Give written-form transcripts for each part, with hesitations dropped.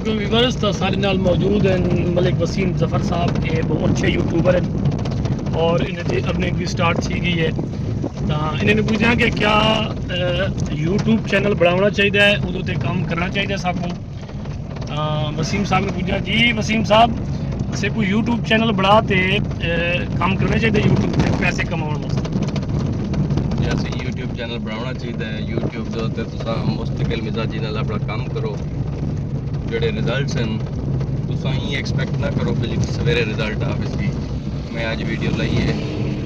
वालेकुम व्यूअर्स। तो सारे नाल मौजूद हैं मलिक वसीम जफर साहब। ये बहुत अच्छे यूट्यूबर हैं और इन्हें अर्निंग भी स्टार्ट की गई है। तो इन्होंने पूछा कि क्या यूट्यूब चैनल बनाना चाहिए, उदों ते काम करना चाहिए साकू। वसीम साहब ने पूछा जी वसीम साहब असे कोई यूट्यूब चैनल बना ते काम करना चाहिए यूट्यूब ते पैसे कमाने वास्ते। जैसे यूट्यूब चैनल बनाना चाहिए। यूट्यूब के उत्ते तुसा मुस्तकिल मिजाजी नाल अपना काम करो। जोड़े रिजल्ट्स हैं तुसा ही एक्सपैक्ट ना करो कि सवेरे रिजल्ट आवे सी। मैं आज वीडियो लाई है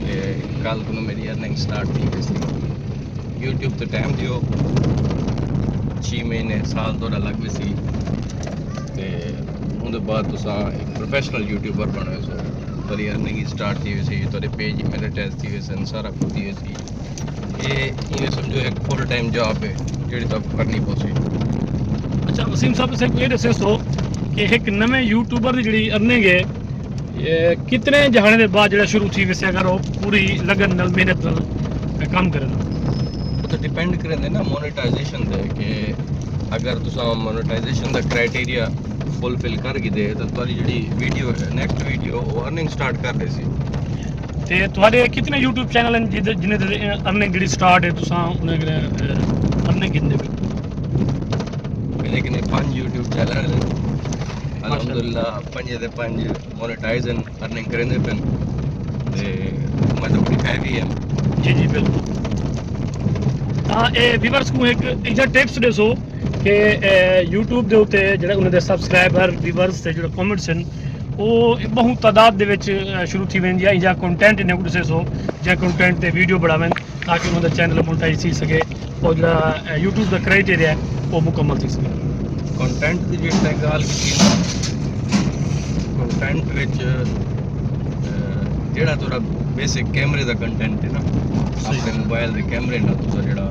ते कल को मेरी अर्निंग स्टार्ट थी गई सी। यूट्यूब ते टाइम दियो 6 महीने साल थोड़ा लग भी सी ते उनके बाद तुसा एक प्रोफेशनल यूट्यूबर बनो सो थोड़ी अर्निंग स्टार्ट थी सी। थोड़े पेज मोनेटाइज थी सन सारा कुछ थी सी। ये इन्हें समझो एक फुल टाइम जॉब है जी तक करनी पौसी। अच्छा वसीम साहब से ये दसे सो कि एक नवे यूट्यूबर की जी अर्निंग है कितने जहाने के बाद जो शुरू थी वैसे अगर वो पूरी लगन नाल मेहनत नाल काम करे वो तो डिपेंड करेंगे ना मोनेटाइजेशन दे कि अगर तुसा मोनेटाइजेशन का क्राइटेरिया फुलफिल कर गए तो तुम्हारी जी वीडियो है नेक्स्ट वीडियो वो अर्निंग स्टार्ट कर रही सी। ते तुहाडे कितने यूट्यूब चैनल हैं जिन्हें अर्निंग जी स्टार्ट है तुसा उन्हें अर्निंग कितने लेकिन 5 यूट्यूब चैनल अलहमदुलिल्लाह 5 दे 5 मोनेटाइज अर्निंग करेंगे पे मैं तो बड़ी हैवी है। जी जी बिल्कुल। हाँ ये व्यूअर्स को एक इजा टिप्स दसो कि यूट्यूब के उत्ते जो उन्होंने सब्सक्राइबर व्यूअर्स से जो कॉमेंट्स हैं वो बहुत तादाद के शुरू थी वेंदी है। या कंटेंट इन्हें दसे सो या कंटेंट ते वीडियो बढ़ावें ताकि उन्होंने चैनल मोनेटाइज थी सके और जो यूट्यूब का क्राइटेरिया है वो मुकम्मल थी सके। कंटेंट की जी गल की कंटेंट विच जेड़ा थोड़ा बेसिक कैमरे का कंटेंट है ना अपने मोबाइल के कैमरे ना तुसा जेड़ा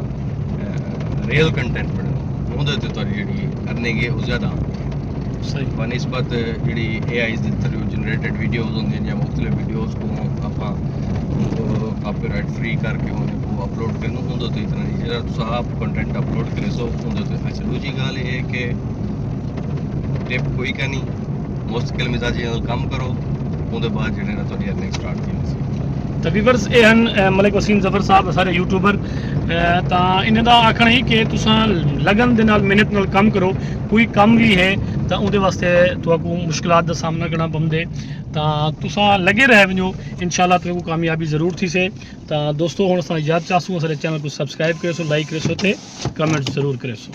रियल कंटेंट बनाओ उहदे ते तुहाडी जेड़ी अर्निंग है वो ज़्यादा सही बनस्बत जी AI के थ्रू जनरेटेड वीडियोज़ होंगे या मुख्तलिफ वीडियोज़ को आप कॉपीराइट फ्री करके उनको अपलोड करना उन्दे तो इतना नहीं जो तुम आप कंटेंट अपलोड करे सो उन्दे तो। अच्छा दूसरी गल ये कि टिप कोई का नहीं मुस्तकिल मिजाजी नाल काम करो उनके बाद जो थोड़ी अर्निंग स्टार्ट की। तो व्यूअर्स ये हैं मलिक वसीम जफर साहब सारे यूट्यूबर। तो इन्हें का आखना ही कि तुसा लगन दे नाल मेहनत नाल काम करो। कोई काम भी है तो उहदे वास्ते तुहाकू मुश्किलात का सामना करना पौंदे तो तुसा लगे रह वजो इंशाल्लाह तुहाकू कामयाबी जरूर थी से। तो दोस्तों हुण असां याद चाहसूँ सारे चैनल को सब्सक्राइब करे सो लाइक करे सो ते कमेंट जरूर करे सो।